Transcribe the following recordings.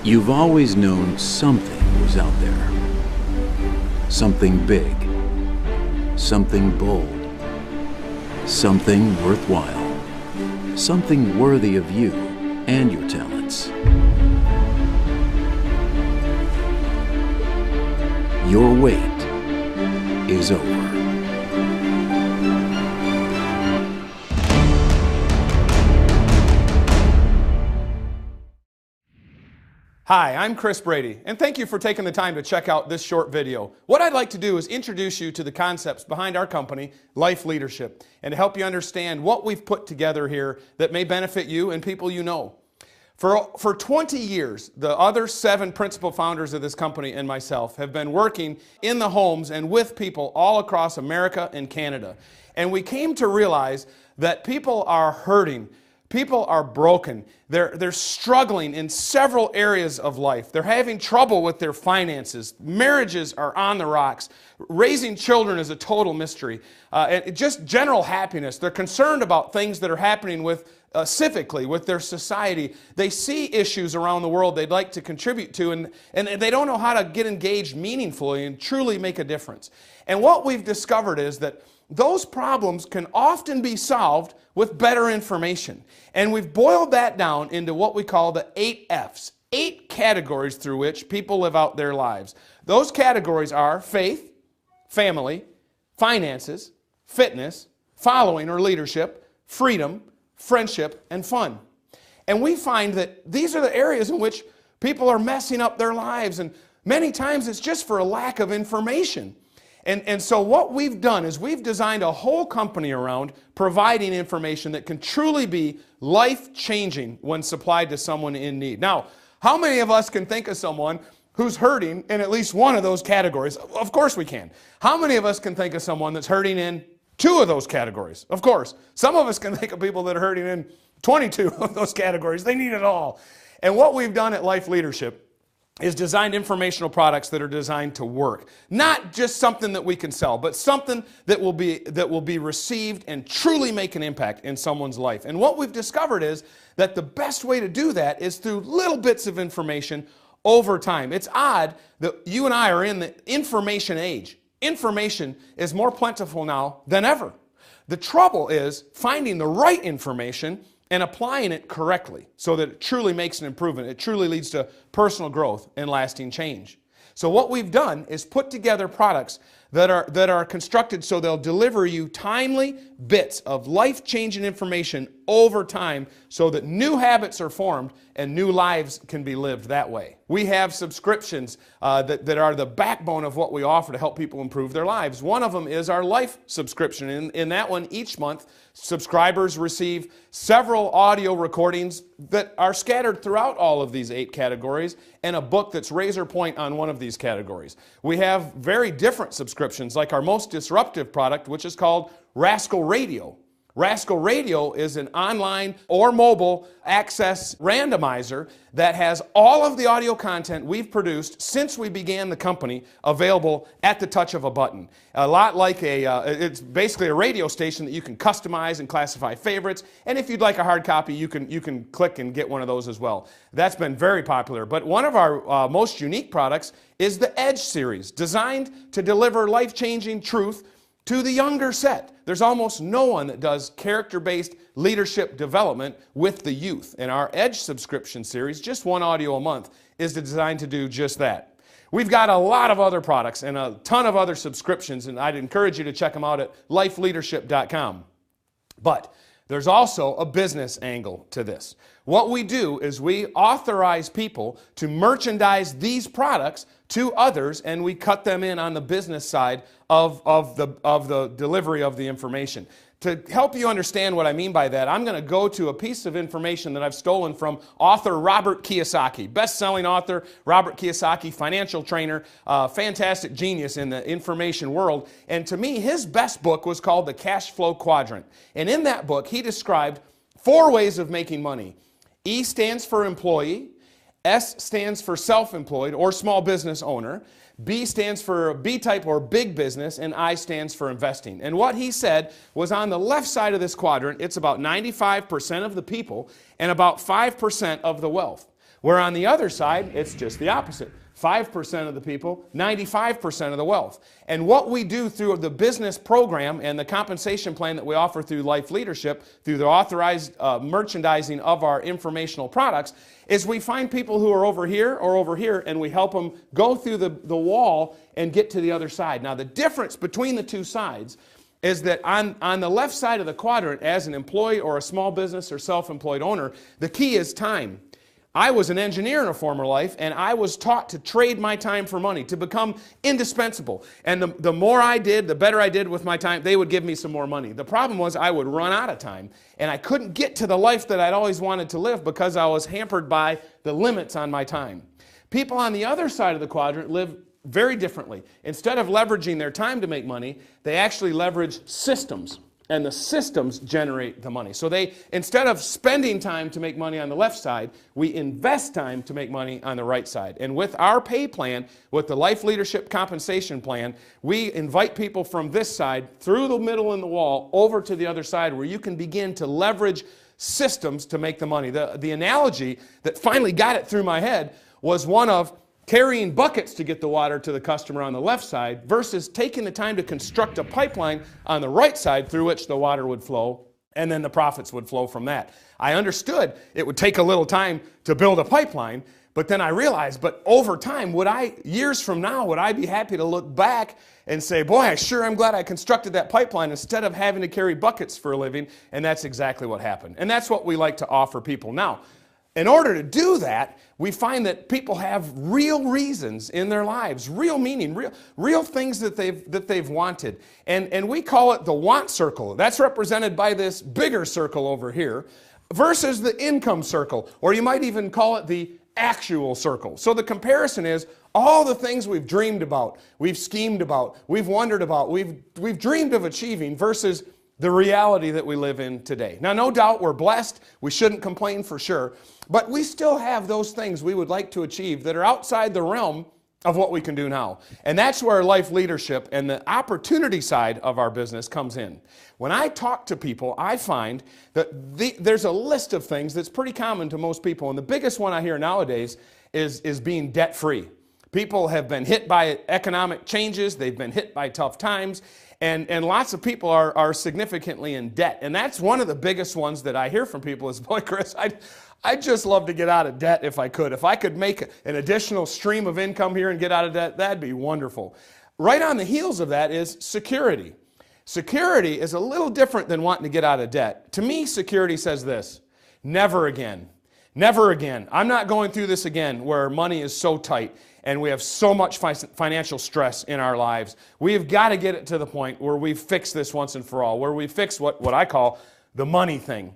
You've always known something was out there. Something big. Something bold. Something worthwhile. Something worthy of you and your talents. Your wait is over. Hi, I'm Chris Brady, and thank you for taking the time to check out this short video. What I'd like to do is introduce you to the concepts behind our company, Lifeleadership, and to help you understand what we've put together here that may benefit you and people you know. For 20 years, the other 7 principal founders of this company and myself have been working in the homes and with people all across America and Canada. And we came to realize that people are hurting. People are broken. They're struggling in several areas of life. They're having trouble with their finances. Marriages are on the rocks. Raising children is a total mystery. And just general happiness. They're concerned about things that are happening with civically, with their society. They see issues around the world they'd like to contribute to, and they don't know how to get engaged meaningfully and truly make a difference. And what we've discovered is that those problems can often be solved with better information. And we've boiled that down into what we call the 8 F's, 8 categories through which people live out their lives. Those categories are faith, family, finances, fitness, following or leadership, freedom, friendship, and fun. And we find that these are the areas in which people are messing up their lives, and many times it's just for a lack of information. And so what we've done is we've designed a whole company around providing information that can truly be life-changing when supplied to someone in need. Now, how many of us can think of someone who's hurting in at least one of those categories? Of course we can. How many of us can think of someone that's hurting in 2 of those categories? Of course. Some of us can think of people that are hurting in 22 of those categories. They need it all. And what we've done at Lifeleadership is designed informational products that are designed to work. Not just something that we can sell, but something that will be received and truly make an impact in someone's life. And what we've discovered is that the best way to do that is through little bits of information over time. It's odd that you and I are in the information age. Information is more plentiful now than ever. The trouble is finding the right information and applying it correctly so that it truly makes an improvement. It truly leads to personal growth and lasting change. So what we've done is put together products that are constructed so they'll deliver you timely bits of life-changing information over time so that new habits are formed and new lives can be lived that way. We have subscriptions that are the backbone of what we offer to help people improve their lives. One of them is our life subscription. In that one, each month, subscribers receive several audio recordings that are scattered throughout all of these 8 categories and a book that's razor point on one of these categories. We have very different subscriptions, like our most disruptive product, which is called Rascal Radio. Rascal Radio is an online or mobile access randomizer that has all of the audio content we've produced since we began the company available at the touch of a button. A lot like it's basically a radio station that you can customize and classify favorites, and if you'd like a hard copy, you can click and get one of those as well. That's been very popular, but one of our most unique products is the Edge series, designed to deliver life-changing truth to the younger set. There's almost no one that does character-based leadership development with the youth. And our Edge subscription series, just 1 audio a month, is designed to do just that. We've got a lot of other products and a ton of other subscriptions, and I'd encourage you to check them out at lifeleadership.com. But there's also a business angle to this. What we do is we authorize people to merchandise these products to others, and we cut them in on the business side of the delivery of the information. To help you understand what I mean by that, I'm going to go to a piece of information that I've stolen from author Robert Kiyosaki, best-selling author Robert Kiyosaki, financial trainer, fantastic genius in the information world. And to me, his best book was called The Cash Flow Quadrant. And in that book, he described 4 ways of making money. E stands for employee, S stands for self-employed or small business owner, B stands for B-type or big business, and I stands for investing. And what he said was on the left side of this quadrant, it's about 95% of the people and about 5% of the wealth. Where on the other side, it's just the opposite. 5% of the people, 95% of the wealth. And what we do through the business program and the compensation plan that we offer through Life Leadership, through the authorized merchandising of our informational products, is we find people who are over here or over here, and we help them go through the wall and get to the other side. Now, the difference between the two sides is that on the left side of the quadrant, as an employee or a small business or self-employed owner, the key is time. I was an engineer in a former life, and I was taught to trade my time for money, to become indispensable. And the more I did, the better I did with my time, they would give me some more money. The problem was I would run out of time, and I couldn't get to the life that I'd always wanted to live because I was hampered by the limits on my time. People on the other side of the quadrant live very differently. Instead of leveraging their time to make money, they actually leverage systems. And the systems generate the money. So instead of spending time to make money on the left side, we invest time to make money on the right side. And with our pay plan, with the Life Leadership Compensation Plan, we invite people from this side, through the middle in the wall, over to the other side where you can begin to leverage systems to make the money. The analogy that finally got it through my head was one of carrying buckets to get the water to the customer on the left side versus taking the time to construct a pipeline on the right side through which the water would flow, and then the profits would flow from that. I understood it would take a little time to build a pipeline, but then I realized, but over time, years from now, would I be happy to look back and say, boy, I sure am glad I constructed that pipeline instead of having to carry buckets for a living, and that's exactly what happened. And that's what we like to offer people. Now, in order to do that, we find that people have real reasons in their lives, real meaning, real things that they've wanted. And we call it the want circle. That's represented by this bigger circle over here versus the income circle, or you might even call it the actual circle. So the comparison is all the things we've dreamed about, we've schemed about, we've wondered about, we've dreamed of achieving versus the reality that we live in today. Now, no doubt we're blessed. We shouldn't complain for sure. But we still have those things we would like to achieve that are outside the realm of what we can do now. And that's where Life Leadership and the opportunity side of our business comes in. When I talk to people, I find that there's a list of things that's pretty common to most people. And the biggest one I hear nowadays is being debt-free. People have been hit by economic changes. They've been hit by tough times. And lots of people are significantly in debt. And that's one of the biggest ones that I hear from people is, boy, Chris, I'd just love to get out of debt if I could. If I could make an additional stream of income here and get out of debt, that'd be wonderful. Right on the heels of that is security. Security is a little different than wanting to get out of debt. To me, security says this: never again. Never again. I'm not going through this again where money is so tight and we have so much financial stress in our lives. We've got to get it to the point where we fix this once and for all, where we fix what I call the money thing.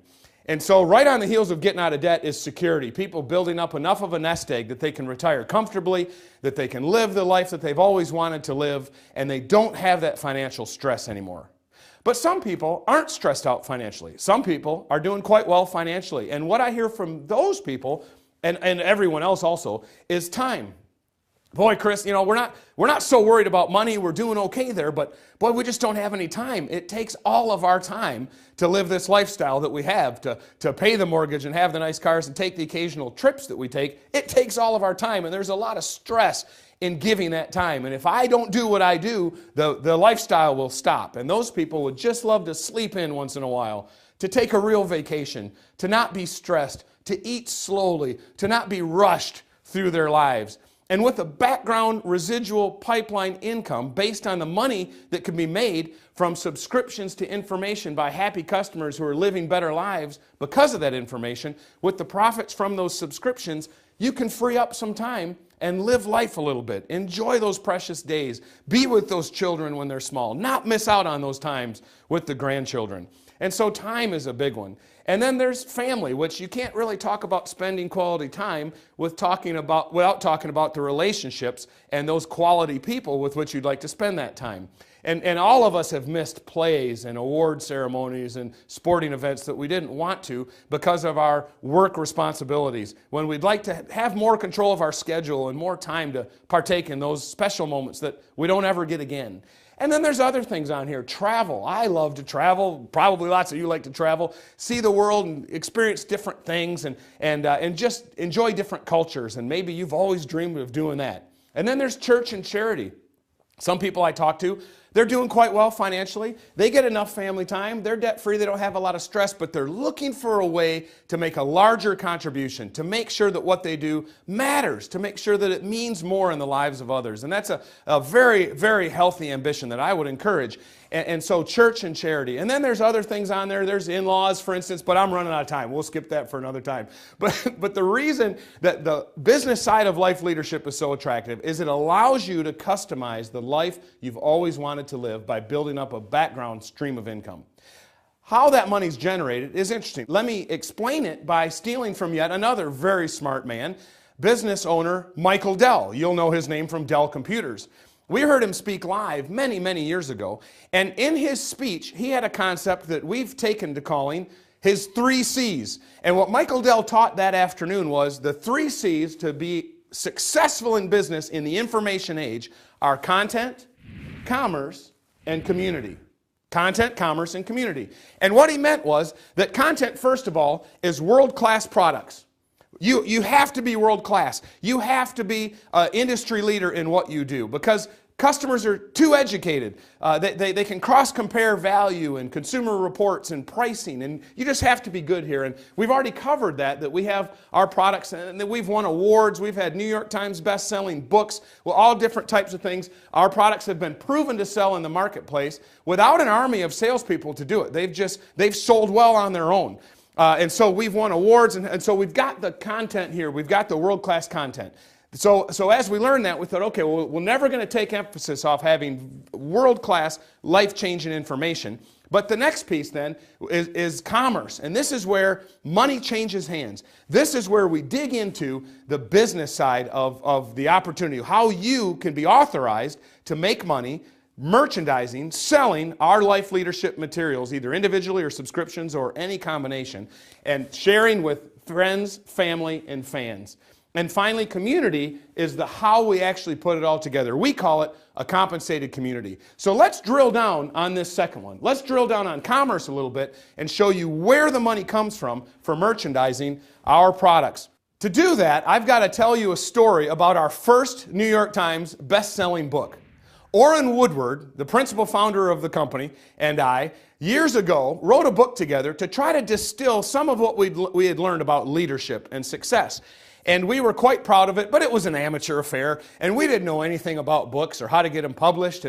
And so right on the heels of getting out of debt is security. People building up enough of a nest egg that they can retire comfortably, that they can live the life that they've always wanted to live, and they don't have that financial stress anymore. But some people aren't stressed out financially. Some people are doing quite well financially. And what I hear from those people, and everyone else also, is time. Boy, Chris, we're not so worried about money. We're doing okay there, but boy, we just don't have any time. It takes all of our time to live this lifestyle that we have, to pay the mortgage and have the nice cars and take the occasional trips that we take. It takes all of our time, and there's a lot of stress in giving that time. And if I don't do what I do, the lifestyle will stop. And those people would just love to sleep in once in a while, to take a real vacation, to not be stressed, to eat slowly, to not be rushed through their lives. And with a background residual pipeline income based on the money that can be made from subscriptions to information by happy customers who are living better lives because of that information, with the profits from those subscriptions, you can free up some time and live life a little bit. Enjoy those precious days. Be with those children when they're small. Not miss out on those times with the grandchildren. And so time is a big one. And then there's family, which you can't really talk about spending quality time without talking about the relationships and those quality people with which you'd like to spend that time. And all of us have missed plays and award ceremonies and sporting events that we didn't want to because of our work responsibilities, when we'd like to have more control of our schedule and more time to partake in those special moments that we don't ever get again. And then there's other things on here. Travel. I love to travel. Probably lots of you like to travel. See the world and experience different things and just enjoy different cultures. And maybe you've always dreamed of doing that. And then there's church and charity. Some people I talk to, they're doing quite well financially. They get enough family time. They're debt-free. They don't have a lot of stress, but they're looking for a way to make a larger contribution, to make sure that what they do matters, to make sure that it means more in the lives of others. And that's a very, very healthy ambition that I would encourage. And so church and charity. And then there's other things on there. There's in-laws, for instance, but I'm running out of time. We'll skip that for another time. But the reason that the business side of life leadership is so attractive is it allows you to customize the life you've always wanted to live by building up a background stream of income. How that money's generated is interesting. Let me explain it by stealing from yet another very smart man, business owner Michael Dell. You'll know his name from Dell Computers. We heard him speak live many, many years ago, and in his speech, he had a concept that we've taken to calling his 3 C's. And what Michael Dell taught that afternoon was the 3 C's to be successful in business in the information age are content, commerce, and community. Content, commerce, and community. And what he meant was that content, first of all, is world-class products. You have to be world class. You have to be an industry leader in what you do because customers are too educated. They can cross-compare value and consumer reports and pricing, and you just have to be good here. And we've already covered that we have our products and that we've won awards. We've had New York Times best-selling books, well, all different types of things. Our products have been proven to sell in the marketplace without an army of salespeople to do it. They've sold well on their own. And so we've won awards, and so we've got the content here. We've got the world-class content. So as we learned that, we thought, okay, well, we're never going to take emphasis off having world-class, life-changing information. But the next piece then is commerce. And this is where money changes hands. This is where we dig into the business side of the opportunity, how you can be authorized to make money merchandising, selling our life leadership materials, either individually or subscriptions or any combination, and sharing with friends, family, and fans. And finally, community is the how we actually put it all together. We call it a compensated community. So let's drill down on this second one. Let's drill down on commerce a little bit and show you where the money comes from for merchandising our products. To do that, I've got to tell you a story about our first New York Times best-selling book. Orrin Woodward, the principal founder of the company, and I, years ago, wrote a book together to try to distill some of what we had learned about leadership and success. And we were quite proud of it, but it was an amateur affair, and we didn't know anything about books or how to get them published.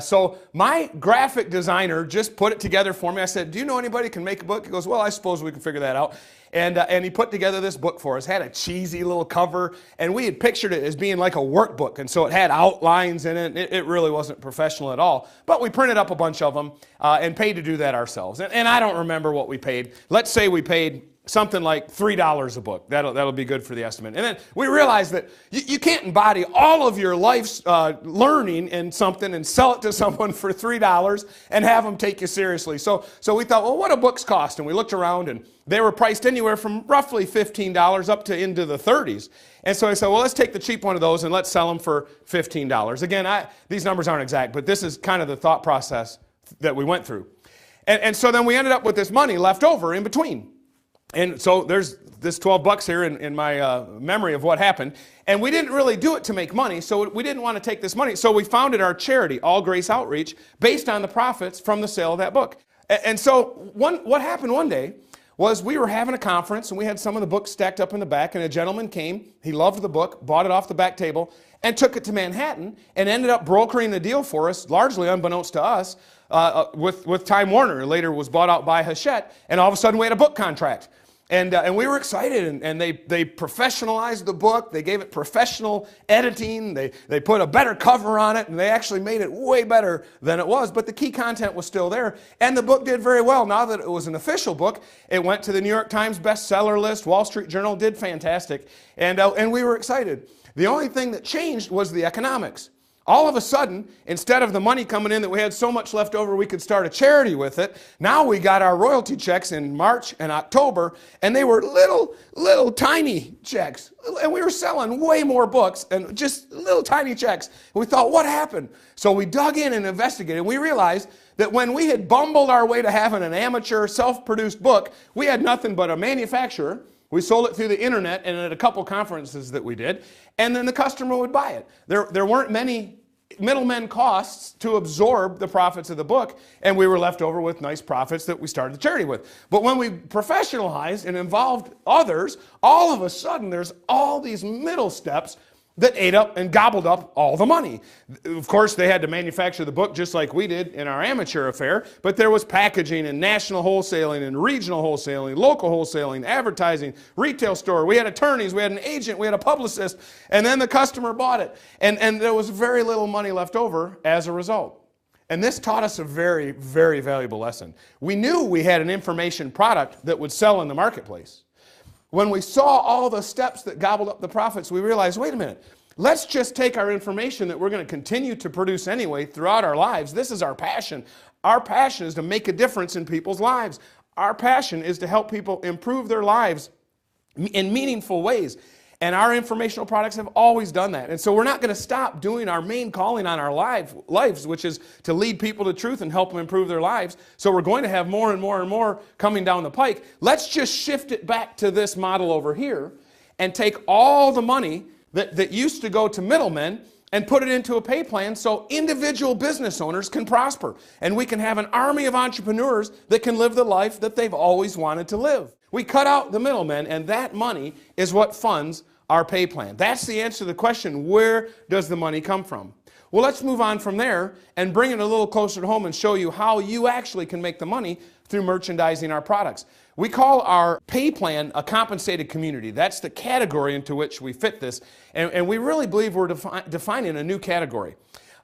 So my graphic designer just put it together for me. I said, do you know anybody who can make a book? He goes, well, I suppose we can figure that out. And he put together this book for us. Had a cheesy little cover, and we had pictured it as being like a workbook, and so it had outlines in it. It really wasn't professional at all, but we printed up a bunch of them and paid to do that ourselves. And I don't remember what we paid. Let's say we paid something like $3 a book. That'll be good for the estimate. And then we realized that you can't embody all of your life's learning in something and sell it to someone for $3 and have them take you seriously. So we thought, well, what do books cost? And we looked around, and they were priced anywhere from roughly $15 up to into the 30s. And so I said, well, let's take the cheap one of those and let's sell them for $15. Again, these numbers aren't exact, but this is kind of the thought process that we went through. And so then we ended up with this money left over in between. And so there's this 12 bucks here in my memory of what happened. And we didn't really do it to make money, so we didn't want to take this money. So we founded our charity, All Grace Outreach, based on the profits from the sale of that book. And so what happened one day was we were having a conference, and we had some of the books stacked up in the back, and a gentleman came. He loved the book, bought it off the back table, and took it to Manhattan, and ended up brokering the deal for us, largely unbeknownst to us, with Time Warner. Later was bought out by Hachette, and all of a sudden we had a book contract. And we were excited, and they professionalized the book. They gave it professional editing. They put a better cover on it, and they actually made it way better than it was. But the key content was still there, and the book did very well. Now that it was an official book, it went to the New York Times bestseller list. Wall Street Journal did fantastic, and we were excited. The only thing that changed was the economics. all of a sudden, instead of the money coming in that we had so much left over we could start a charity with it, now we got our royalty checks in March and October, and they were little tiny checks. And we were selling way more books and just little tiny checks. And we thought, what happened? So we dug in and investigated, and we realized that when we had bumbled our way to having an amateur self-produced book, we had nothing but a manufacturer. We sold it through the internet and at a couple conferences that we did, and then the customer would buy it. There weren't many middlemen costs to absorb the profits of the book, and we were left over with nice profits that we started the charity with. But when we professionalized and involved others, all of a sudden there's all these middle steps that ate up and gobbled up all the money. Of course, they had to manufacture the book just like we did in our amateur affair, but there was packaging and national wholesaling and regional wholesaling, local wholesaling, advertising, retail store. We had attorneys, we had an agent, we had a publicist, and then the customer bought it. And there was very little money left over as a result. And this taught us a very, very valuable lesson. We knew we had an information product that would sell in the marketplace. When we saw all the steps that gobbled up the profits, we realized, wait a minute, let's just take our information that we're going to continue to produce anyway throughout our lives. This is our passion. Our passion is to make a difference in people's lives. Our passion is to help people improve their lives in meaningful ways. And our informational products have always done that. And so we're not going to stop doing our main calling on our lives, which is to lead people to truth and help them improve their lives. So we're going to have more and more and more coming down the pike. Let's just shift it back to this model over here and take all the money that used to go to middlemen and put it into a pay plan so individual business owners can prosper. And we can have an army of entrepreneurs that can live the life that they've always wanted to live. We cut out the middlemen, and that money is what funds our pay plan. That's the answer to the question, where does the money come from? Well, let's move on from there and bring it a little closer to home and show you how you actually can make the money through merchandising our products. We call our pay plan a compensated community. That's the category into which we fit this, and we really believe we're defining a new category.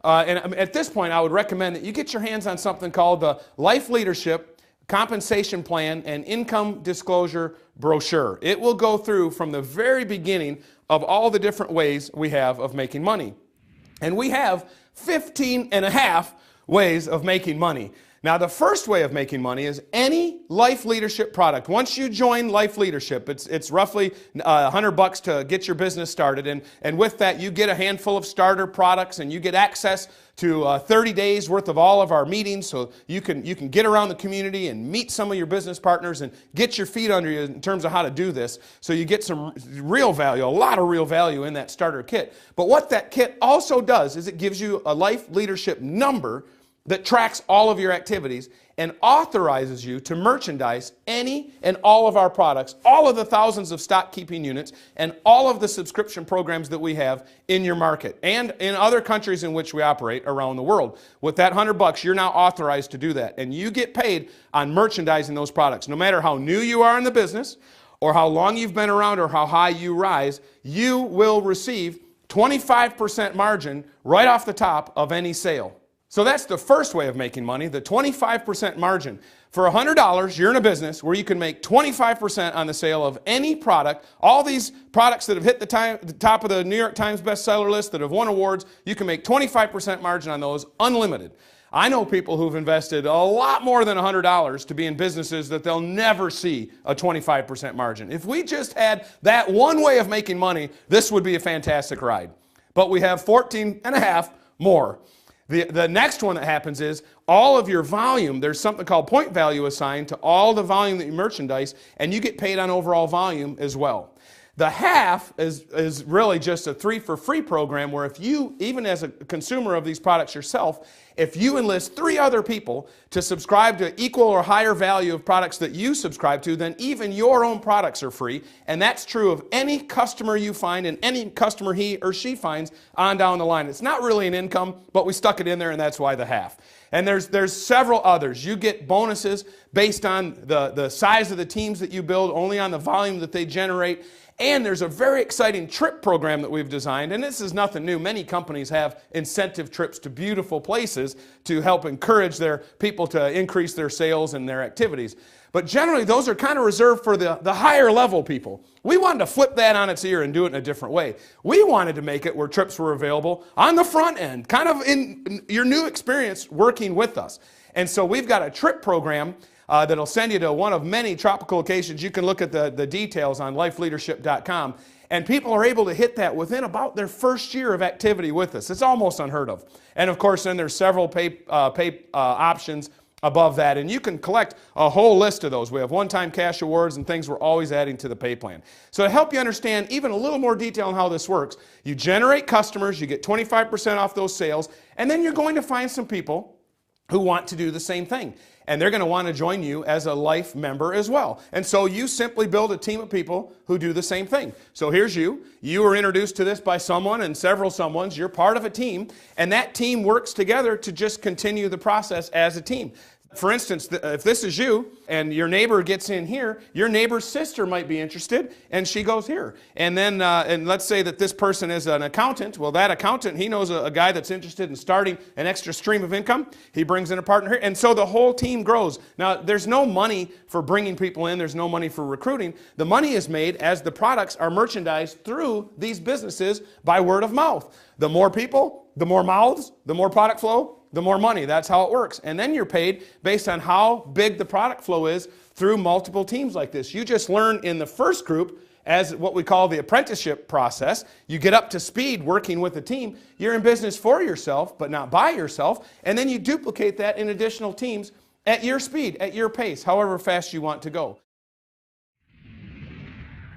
And at this point, I would recommend that you get your hands on something called the Lifeleadership Compensation Plan and Income Disclosure Brochure. It will go through from the very beginning of all the different ways we have of making money. And we have 15 and a half ways of making money. Now, the first way of making money is any Life Leadership product. Once you join Life Leadership, it's roughly $100 to get your business started. And with that, you get a handful of starter products, and you get access to 30 days worth of all of our meetings, so you can get around the community and meet some of your business partners and get your feet under you in terms of how to do this. So you get some real value, a lot of real value in that starter kit. But what that kit also does is it gives you a Life Leadership number that tracks all of your activities and authorizes you to merchandise any and all of our products, all of the thousands of stock keeping units, and all of the subscription programs that we have in your market and in other countries in which we operate around the world. With that $100, you're now authorized to do that, and you get paid on merchandising those products. No matter how new you are in the business, or how long you've been around, or how high you rise, you will receive 25% margin right off the top of any sale. So that's the first way of making money, the 25% margin. For $100, you're in a business where you can make 25% on the sale of any product. All these products that have hit the top of the New York Times bestseller list, that have won awards, you can make 25% margin on those, unlimited. I know people who've invested a lot more than $100 to be in businesses that they'll never see a 25% margin. If we just had that one way of making money, this would be a fantastic ride. But we have 14 and a half more. The next one that happens is all of your volume, there's something called point value assigned to all the volume that you merchandise, and you get paid on overall volume as well. The half is really just a 3 for free program where if you, even as a consumer of these products yourself, if you enlist 3 other people to subscribe to equal or higher value of products that you subscribe to, then even your own products are free. And that's true of any customer you find and any customer he or she finds on down the line. It's not really an income, but we stuck it in there, and that's why the half. And there's several others. You get bonuses based on the size of the teams that you build, only on the volume that they generate. And there's a very exciting trip program that we've designed, and this is nothing new. Many companies have incentive trips to beautiful places businesses to help encourage their people to increase their sales and their activities. But generally, those are kind of reserved for the higher level people. We wanted to flip that on its ear and do it in a different way. We wanted to make it where trips were available on the front end, kind of in your new experience working with us. And so we've got a trip program that'll send you to one of many tropical locations. You can look at the details on lifeleadership.com. And people are able to hit that within about their first year of activity with us. It's almost unheard of. And of course, then there's several pay options above that. And you can collect a whole list of those. We have one-time cash awards and things we're always adding to the pay plan. So to help you understand even a little more detail on how this works, you generate customers, you get 25% off those sales, and then you're going to find some people who want to do the same thing. And they're going to want to join you as a life member as well. And so you simply build a team of people who do the same thing. So here's you. You were introduced to this by someone and several someones. You're part of a team, and that team works together to just continue the process as a team. For instance, if this is you and your neighbor gets in here, your neighbor's sister might be interested and she goes here. And then and let's say that this person is an accountant. Well, that accountant, he knows a guy that's interested in starting an extra stream of income. He brings in a partner here. And so the whole team grows. Now, there's no money for bringing people in. There's no money for recruiting. The money is made as the products are merchandised through these businesses by word of mouth. The more people, the more mouths, the more product flow, the more money. That's how it works. And then you're paid based on how big the product flow is through multiple teams like this. You just learn in the first group as what we call the apprenticeship process. You get up to speed working with a team. You're in business for yourself, but not by yourself. And then you duplicate that in additional teams at your speed, at your pace, however fast you want to go.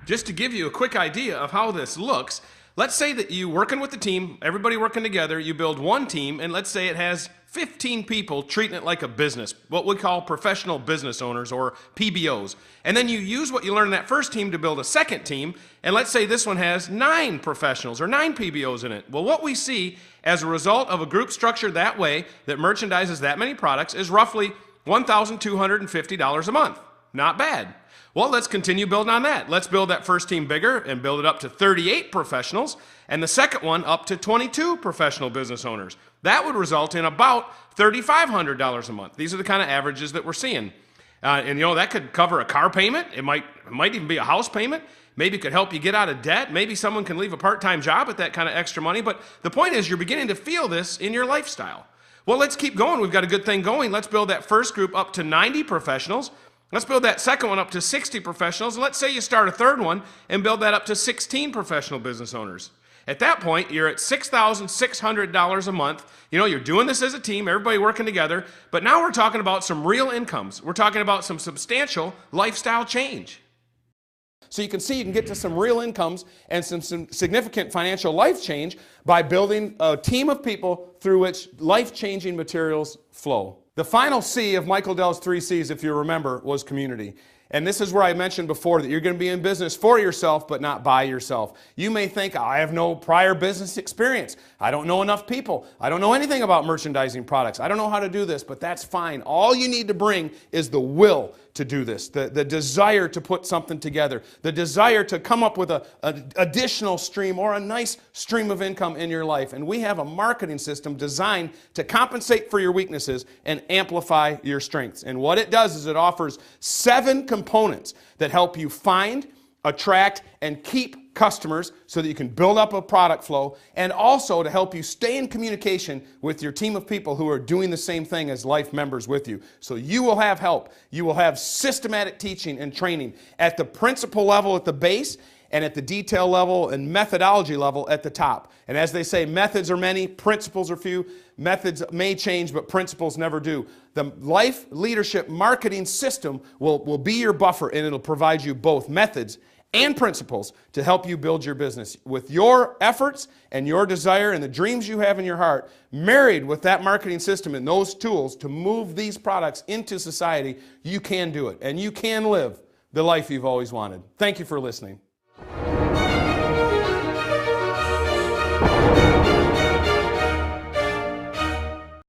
Just to give you a quick idea of how this looks, let's say that you working with the team, everybody working together, you build one team, and let's say it has 15 people treating it like a business, what we call professional business owners or PBOs. And then you use what you learned in that first team to build a second team, and let's say this one has 9 professionals or 9 PBOs in it. Well, what we see as a result of a group structured that way that merchandises that many products is roughly $1,250 a month. Not bad. Well, let's continue building on that. Let's build that first team bigger and build it up to 38 professionals, and the second one up to 22 professional business owners. That would result in about $3,500 a month. These are the kind of averages that we're seeing. And you know, that could cover a car payment. It might even be a house payment. Maybe it could help you get out of debt. Maybe someone can leave a part-time job at that kind of extra money. But the point is, you're beginning to feel this in your lifestyle. Well, let's keep going. We've got a good thing going. Let's build that first group up to 90 professionals. Let's build that second one up to 60 professionals. And let's say you start a third one and build that up to 16 professional business owners. At that point, you're at $6,600 a month. You know, you're doing this as a team, everybody working together. But now we're talking about some real incomes. We're talking about some substantial lifestyle change. So you can see you can get to some real incomes and some significant financial life change by building a team of people through which life-changing materials flow. The final C of Michael Dell's 3 C's, if you remember, was community. And this is where I mentioned before that you're going to be in business for yourself, but not by yourself. You may think, I have no prior business experience. I don't know enough people. I don't know anything about merchandising products. I don't know how to do this, but that's fine. All you need to bring is the will to do this, the desire to put something together, the desire to come up with an additional stream or a nice stream of income in your life. And we have a marketing system designed to compensate for your weaknesses and amplify your strengths. And what it does is it offers 7 components that help you find, attract, and keep customers so that you can build up a product flow, and also to help you stay in communication with your team of people who are doing the same thing as life members with you. So you will have help. You will have systematic teaching and training at the principle level at the base and at the detail level and methodology level at the top. And as they say, methods are many, principles are few. Methods may change, but principles never do. The life leadership marketing system will be your buffer, and it'll provide you both methods and principles to help you build your business. With your efforts and your desire and the dreams you have in your heart, married with that marketing system and those tools to move these products into society, you can do it. And you can live the life you've always wanted. Thank you for listening.